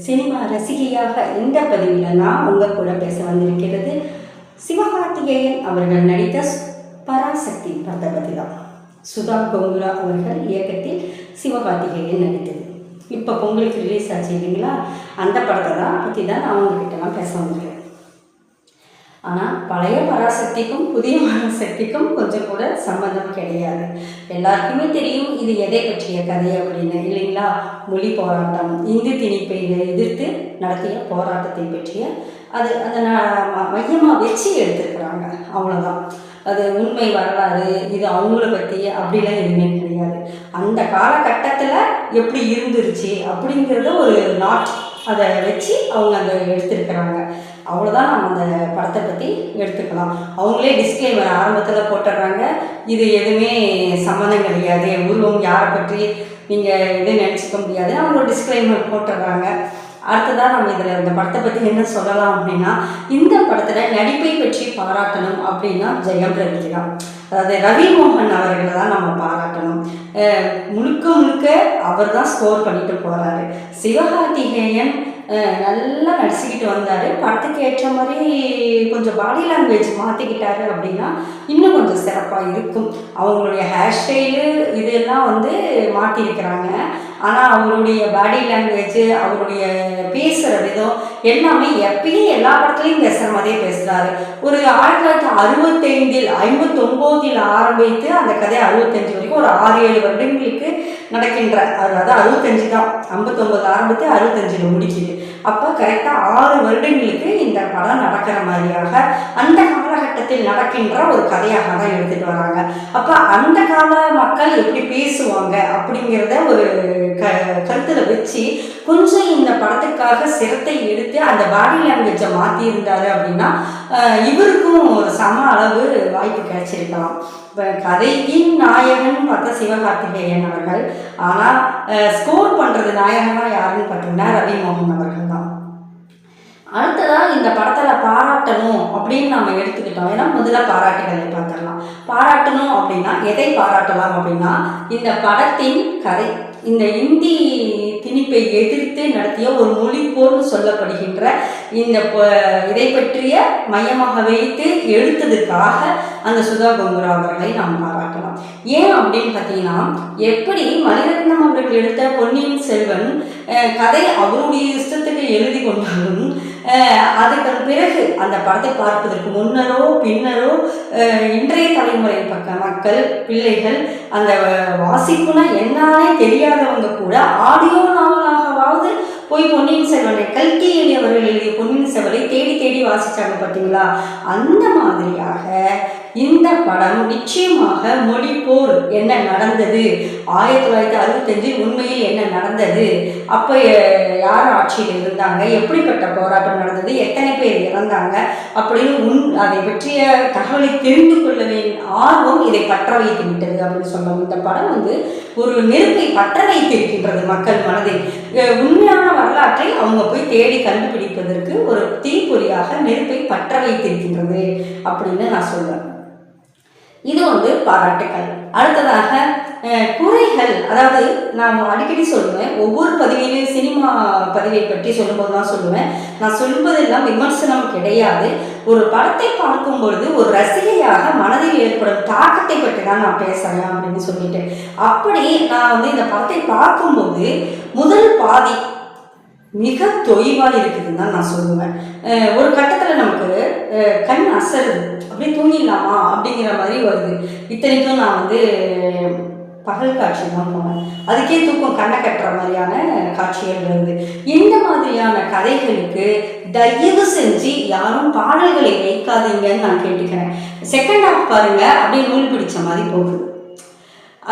Cinema ரசிகையாக இந்த பதிவில் நான் உங்கள் கூட பேச வந்திருக்கிறது சிவகார்த்திகேயன் அவர்கள் நடித்த பராசக்தி படத்தை பற்றி தான். சுதா கோங்குரா அவர்கள் இயக்கத்தில் சிவகார்த்திகேயன் நடித்தது. இப்போ பொங்கலுக்கு ரிலீஸ் ஆச்சு இல்லைங்களா, அந்த படத்தை பற்றி தான் நான் உங்ககிட்டலாம் பேச வந்திருக்கேன். ஆனால் பழைய பராசக்திக்கும் புதிய பராசக்திக்கும் கொஞ்சம் கூட சம்மந்தம் கிடையாது. எல்லாருக்குமே தெரியும் இது எதை பற்றிய கதை அப்படின்னு இல்லைங்களா. மொழி போராட்டம், இந்தி திணிப்பை எதிர்த்து நடத்திய போராட்டத்தை பற்றிய அதை மையமாக வச்சு எடுத்துருக்குறாங்க, அவ்வளோதான். அது உண்மை வரலாறு, இது அவங்கள பற்றி அப்படிலாம் எதுவுமே கிடையாது. அந்த காலகட்டத்தில் எப்படி இருந்துருச்சு அப்படிங்கிறத ஒரு நாட் அதை வச்சு அவங்க அதை எடுத்துருக்கிறாங்க, அவ்வளோதான். நம்ம அந்த படத்தை பற்றி எடுத்துக்கலாம். அவங்களே டிஸ்க்ளைமர் ஆரம்பத்தில் போட்டுடுறாங்க, இது எதுவுமே சம்மந்தம் கிடையாது, உருவம் யாரை பற்றி நீங்கள் எதுவும் நினச்சிக்க முடியாது, அவங்க டிஸ்க்ளைமர் போட்டுடுறாங்க. அடுத்ததான் நம்ம இதில் இந்த படத்தை பற்றி என்ன சொல்லலாம் அப்படின்னா, இந்த படத்தில் நடிப்பை பற்றி பாராட்டணும் அப்படின்னா ஜெயம் ரவி தான். அதாவது ரவி மோகன் அவர்களை தான் நம்ம பாராட்டணும். முழுக்க முழுக்க அவர் தான் ஸ்கோர் பண்ணிட்டு போகிறாரு. சிவகார்த்திகேயன் நல்லா நடிச்சுக்கிட்டு வந்தார். படத்துக்கு ஏற்ற மாதிரி கொஞ்சம் பாடி லாங்குவேஜ் மாற்றிக்கிட்டாரு அப்படின்னா இன்னும் கொஞ்சம் சிறப்பாக இருக்கும். அவங்களுடைய ஹேர் ஸ்டைலு இதெல்லாம் மாற்றிருக்கிறாங்க. ஆனால் அவருடைய பாடி லாங்குவேஜ், அவருடைய பேசுகிற விதம் எல்லாமே எப்பயும் எல்லா படத்துலையும் பேசுகிற மாதிரியே பேசுகிறாரு. ஒரு 1965 59 ஆரம்பித்து அந்த கதை 65 வரைக்கும் ஒரு 6-7 வருடங்களுக்கு நடக்கின்ற, அதாவது 65 தான், 59 ஆரம்பித்து 65 முடிக்குது. அப்போ கரெக்டாக 6 வருடங்களுக்கு இந்த படம் நடக்கிற மாதிரியாக அந்த காலகட்டத்தில் நடக்கின்ற ஒரு கதையாக தான் எடுத்துகிட்டு வராங்க. அப்போ அந்த கால மக்கள் எப்படி பேசுவாங்க அப்படிங்கிறத ஒரு கருத்தில் வச்சு கொஞ்சம் இந்த படத்துக்காக சிரத்தை எடுத்து அந்த பாடி லாங்குவேஜை மாற்றியிருந்தாரு அப்படின்னா இவருக்கும் ஒரு சம அளவு வாய்ப்பு கிடைச்சிருக்கலாம். இப்போ கதையின் நாயகன் பார்த்தா சிவகார்த்திகேயன் அவர்கள், ஆனால் ஸ்கோர் பண்ணுறது நாயகனா யாருன்னு பார்த்தீங்கன்னா ரவி மோகன் அவர்கள் தான். அடுத்ததாக இந்த படத்தில் பாராட்டணும் அப்படின்னு நம்ம எடுத்துக்கிட்டோம். ஏன்னா முதல்ல பாராட்டுகளை பார்த்துடலாம். பாராட்டணும் அப்படின்னா எதை பாராட்டலாம் அப்படின்னா, இந்த படத்தின் கதை இந்த இந்தி திணிப்பை எதிர்த்து நடத்திய ஒரு மொழிப்போர்னு சொல்லப்படுகின்ற இந்த இதை பற்றிய மையமாக வைத்து எழுத்ததுக்காக அந்த சுதா கோங்குரா அவர்களை நாம் பாராட்டலாம். ஏன் அப்படின்னு பார்த்தீங்கன்னா, எப்படி மணிரத்னம் அவர்கள் எடுத்த பொன்னியின் செல்வன் கதை அவருடைய இஷ்டத்துக்கு எழுதி கொண்டாலும் அதுக்கு பிறகு அந்த படத்தை பார்ப்பதற்கு முன்னரோ பின்னரோ இன்றைய தலைமுறை மக்கள் பிள்ளைகள் அந்த வாசிப்புனா என்னன்னே தெரியாதவங்க கூட ஆடியோ நாவலாகவாவது போய் பொன்னியின் செல்வனை கல்கி அவர்கள் எழுதிய பொன்னியின் செல்வனை தேடி தேடி வாசிச்சாங்க பார்த்தீங்களா. அந்த மாதிரியாக இந்த படம் நிச்சயமாக மொழிப்போர் என்ன நடந்தது, 1965 உண்மையில் என்ன நடந்தது, அப்போ யார் ஆட்சியில் இருந்தாங்க, எப்படிப்பட்ட போராட்டம் நடந்தது, எத்தனை பேர் இறந்தாங்க அப்படின்னு அதை பற்றிய தகவலை தெரிந்து கொள்ள வேண்டிய ஆர்வம் இதை பற்ற வைத்து விட்டது அப்படின்னு சொல்லணும். இந்த படம் ஒரு நெருப்பை பற்ற வைத்திருக்கின்றது மக்கள் மனதில். உண்மையான வரலாற்றை அவங்க போய் தேடி கண்டுபிடிப்பதற்கு ஒரு தீப்பொறியாக நெருப்பை பற்ற வைத்திருக்கின்றது அப்படின்னு நான் சொல்வேன். இது பாராட்டுக்கள். அடுத்ததாக குறைகள், அதாவது நான் அடிக்கடி சொல்லுவேன், ஒவ்வொரு பதிவிலையும் சினிமா பதிவை பற்றி சொல்லும்போது தான் சொல்லுவேன், நான் சொல்வதெல்லாம் விமர்சனம் கிடையாது. ஒரு படத்தை பார்க்கும் பொழுது ஒரு ரசிகையாக மனதில் ஏற்படும் தாக்கத்தை பற்றி தான் நான் பேசுகிறேன் அப்படின்னு சொல்லிட்டு, அப்படி நான் இந்த படத்தை பார்க்கும்போது முதல் பாதி மிக தொய்வாக இருக்குதுன்னு தான் நான் சொல்லுவேன். ஒரு கட்டத்தில் நமக்கு கண் அசருது, அப்படியே தூங்கிடலாமா அப்படிங்கிற மாதிரி வருது. இத்தனைக்கும் நான் பகல் காட்சி தான் போனேன், அதுக்கே தூக்கம் கண்ணை கட்டுற மாதிரியான காட்சிகள் வருது. இந்த மாதிரியான கதைகளுக்கு தயவு செஞ்சு யாரும் பாடல்களை வைக்காதீங்கன்னு நான் கேட்டுக்கிறேன். செகண்ட் ஹாஃப் பாருங்க, அப்படியே நூல் பிடிச்ச மாதிரி போகுது.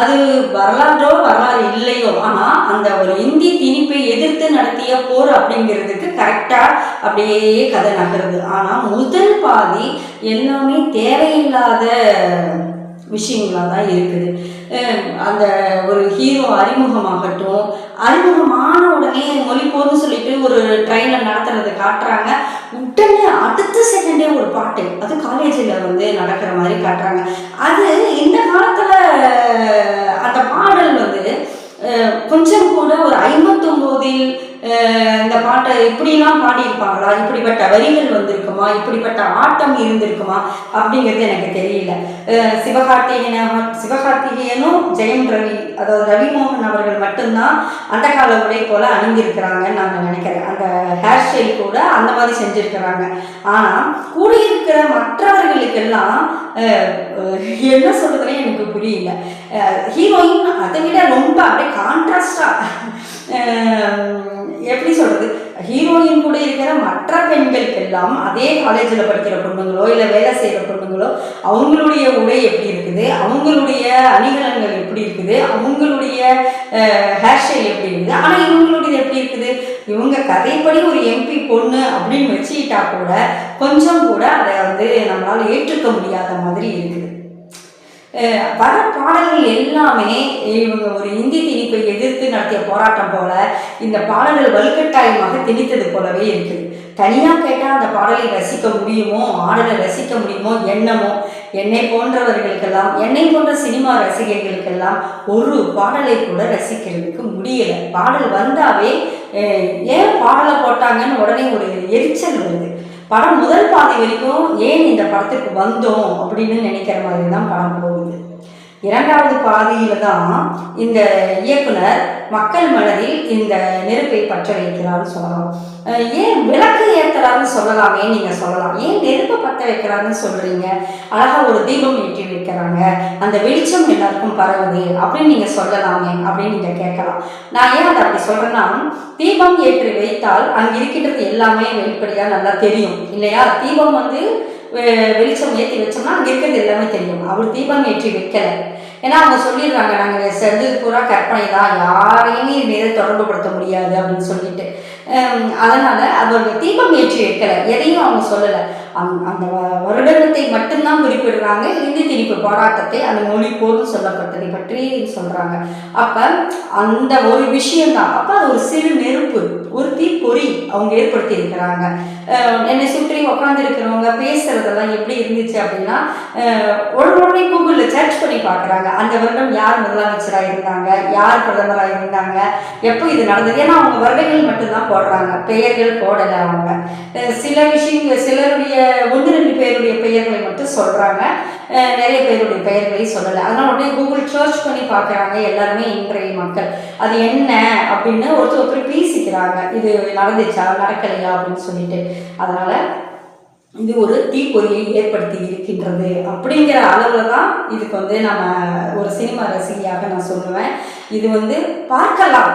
அது வரலாறு இல்லையோ, ஆனால் அந்த ஒரு இந்தி திணிப்பை எதிர்த்து நடத்திய போர் அப்படிங்கிறதுக்கு கரெக்டாக அப்படியே கதை நகருது. ஆனால் முதல் பாதி எல்லாமே தேவையில்லாத விஷயங்களாக தான் இருக்குது. அந்த ஒரு ஹீரோ அறிமுகமாகட்டும், அறிமுகமான உடனே மொழிப்போர்னு சொல்லிட்டு ஒரு ட்ரெயினில் நடத்துறதை காட்டுறாங்க, உடனே அடுத்த செகண்டே ஒரு பாட்டு, அது காலேஜில் நடக்கிற மாதிரி காட்டுறாங்க. அது இந்த காலத்தில் அந்த பாடல் கொஞ்சம் கூட ஒரு 59 இந்த பாட்டை இப்படிலாம் பாடியிருப்பாங்களா, இப்படிப்பட்ட வரிகள் வந்திருக்குமா, இப்படிப்பட்ட ஆட்டம் இருந்திருக்குமா அப்படிங்கிறது எனக்கு தெரியல. சிவகார்த்திகேயனும் ஜெயம் ரவி, அதாவது ரவிமோகன் அவர்கள் மட்டும்தான் அந்த கால உடை போல அணிந்திருக்கிறாங்கன்னு நான் நினைக்கிறேன். அந்த ஹேர் ஸ்டைல் கூட அந்த மாதிரி செஞ்சுருக்கிறாங்க. ஆனால் கூடியிருக்கிற மற்றவர்களுக்கெல்லாம் என்ன சொல்றதுனே எனக்கு புரியல. ஹீரோயின் அதை விட ரொம்ப அப்படியே கான்ட்ராஸ்டா, எப்படி சொல்றது, ஹீரோயின் கூட இருக்கிற மற்ற பெண்களுக்கெல்லாம் அதே காலேஜில் படிக்கிற பொண்ணுங்களோ இல்லை வேலை செய்கிற பொண்ணுங்களோ அவங்களுடைய உடை எப்படி இருக்குது, அவங்களுடைய அணிகலன்கள் எப்படி இருக்குது, அவங்களுடைய ஹேர் ஸ்டைல் எப்படி இருக்குது. ஆனால் இவங்களுடைய எப்படி இருக்குது, இவங்க கதைப்படி ஒரு எம்பி பொண்ணு அப்படின்னு வச்சுக்கிட்டா கூட கொஞ்சம் கூட அதை வந்து நம்மளால் ஏற்றுக்க முடியாத மாதிரி இருக்குது. வர பாடல்கள் எல்லாமே இவங்க ஒரு இந்தி திணிப்பை எதிர்த்து நடத்திய போராட்டம் போல இந்த பாடல்கள் வலுக்கட்டாயமாக திணித்தது போலவே இருக்குது. தனியாக கேட்டால் அந்த பாடலை ரசிக்க முடியுமோ, ஆடலை ரசிக்க முடியுமோ, என்னை போன்றவர்களுக்கெல்லாம், என்னை போன்ற சினிமா ரசிகர்களுக்கெல்லாம் ஒரு பாடலை கூட ரசிக்கிறதுக்கு முடியலை. பாடல் வந்தாவே ஏன் பாடலை போட்டாங்கன்னு உடனே ஒரு எரிச்சல் வருது. படம் முதல் பாதி வரைக்கும் ஏன் இந்த படத்துக்கு வந்தோம் அப்படின்னு நினைக்கிற மாதிரி தான் படம் போகுது. இரண்டாவது பாதியில தான் இந்த இயக்குனர் மக்கள் மனதில் இந்த நெருப்பை பற்ற வைக்கிறாருன்னு சொல்லலாம். ஏன் விளக்கு ஏற்றுறாருன்னு சொல்லலாமே, நீங்கள் சொல்லலாம். ஏன் நெருப்பை பற்ற வைக்கிறாருன்னு சொல்கிறீங்க? அழகாக ஒரு தீபம் ஏற்றி வைக்கிறாங்க, அந்த வெளிச்சம் எல்லாருக்கும் பரவுது அப்படின்னு நீங்கள் சொல்லலாமே அப்படின்னு நீங்கள் கேட்கலாம். நான் ஏன் அதை அப்படி சொல்கிறேன்னா, தீபம் ஏற்றி வைத்தால் அங்கே இருக்கின்றது எல்லாமே வெளிப்படையாக நல்லா தெரியும் இல்லையா? தீபம் வந்து வெளிச்சம் ஏற்றி வச்சோம்னா அங்கே இருக்கிறது எல்லாமே தெரியும். அவர் தீபம் ஏற்றி வைக்கலை. ஏன்னா அவங்க சொல்லிடுறாங்க, நாங்கள் செஞ்சது பூரா கற்பனை தான், யாரையுமே மீது தொடர்பு படுத்த முடியாது அப்படின்னு சொல்லிட்டு. அதனால் அவர்கள் தீபம் ஏற்றி வைக்கலை, எதையும் அவங்க சொல்லலை. அந்த வருடத்தை மட்டும்தான் குறிப்பிடுறாங்க. இந்தி திணிப்பு போராட்டத்தை அந்த மொழி போர்னு சொல்லப்பட்டதை பற்றி சொல்கிறாங்க. அப்போ அந்த ஒரு விஷயம்தான். அப்போ அது ஒரு சிறு நெருப்பு, ஒரு தீப்பொறி அவங்க ஏற்படுத்தி இருக்கிறாங்க. என்னை சுற்றி உட்காந்து இருக்கிறவங்க பேசுகிறதெல்லாம் எப்படி இருந்துச்சு அப்படின்னா, உடனே கூகுளில் சர்ச் பண்ணி பார்க்குறாங்க. அந்த வருடம் யார் முதலமைச்சராக இருந்தாங்க, யார் பிரதமராக இருந்தாங்க, எப்போ இது நடந்தது. ஏன்னா அவங்க வருடங்கள் மட்டும்தான் போடுறாங்க, பெயர்கள் போடலை. அவங்க சில விஷயங்கள், சிலருடைய 1-2 பேருடைய பெயர்களை மட்டும் சொல்கிறாங்க, நிறைய பேருடைய பெயர்களை சொல்லலை. அதனால் உடனே கூகுள் சர்ச் பண்ணி பார்க்குறாங்க எல்லாருமே இன்றைய மக்கள். அது என்ன அப்படின்னு ஒருத்தர் பேசிக்கிறாங்க, இது நடந்துச்சா நடக்கலையா அப்படின்னு சொல்லிட்டு. அதனால் இது ஒரு தீப்பொறியை ஏற்படுத்தி இருக்கின்றது அப்படிங்கிற அளவில் தான் இதுக்கு வந்து நம்ம ஒரு சினிமா ரசிகையாக நான் சொல்லுவேன். இது வந்து பார்க்கலாம்.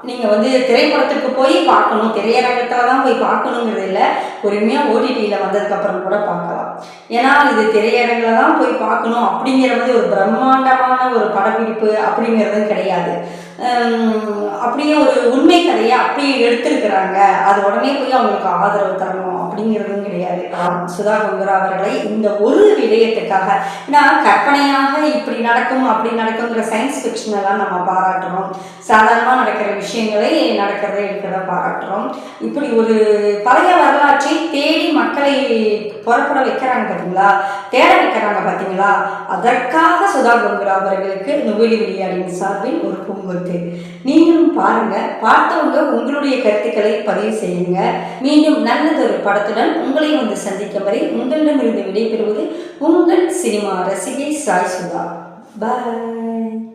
நீங்கள் வந்து திரைப்படத்துக்கு போய் பார்க்கணும், திரையரங்கத்தில் தான் போய் பார்க்கணுங்கிறது இல்லை, பொறுமையாக ஓடிடியில் வந்ததுக்கப்புறம் கூட பார்க்கலாம். ஏன்னா இது திரையரங்கில் தான் போய் பார்க்கணும் அப்படிங்கிற மாதிரி ஒரு பிரம்மாண்டமான ஒரு படப்பிடிப்பு அப்படிங்கிறதும் கிடையாது. அப்படியே ஒரு உண்மை கதையை அப்படியே எடுத்திருக்கிறாங்க, அது உடனே போய் அவங்களுக்கு ஆதரவு தரணும் அப்படிங்கிறதும் கிடையாது. சுதா கொங்கரா அவர்களை இந்த ஒரு விடயத்துக்காக, ஏன்னா கற்பனையாக இப்படி நடக்கும் அப்படி நடக்குங்கிற சயின்ஸ் ஃபிக்ஷனெல்லாம் நம்ம பாராட்டுறோம், சாதாரணமாக நடக்கிற விஷயங்களை நடக்கிறத இருக்கிறத பாராட்டுறோம். இப்படி ஒரு பழைய வரலாற்றை தேடி மக்களை புறப்பட வைக்கிறாங்க பார்த்தீங்களா, தேட வைக்கிறாங்க பார்த்தீங்களா, அதற்காக சுதா கொங்கரா அவர்களுக்கு நுவலி விளையாடின் சார்பில் ஒரு பூங்கொத்து. நீங்களும் பாருங்க, பார்த்தவங்க உங்களுடைய கருத்துக்களை பதிவு செய்யுங்க. மீண்டும் நல்லதொரு படத்துடன் உங்களை வந்து சந்திக்கும் வரை உங்களிடமிருந்து விடைபெறுவது உங்கள் சினிமா ரசிகை சாய் சுதா. பாய்.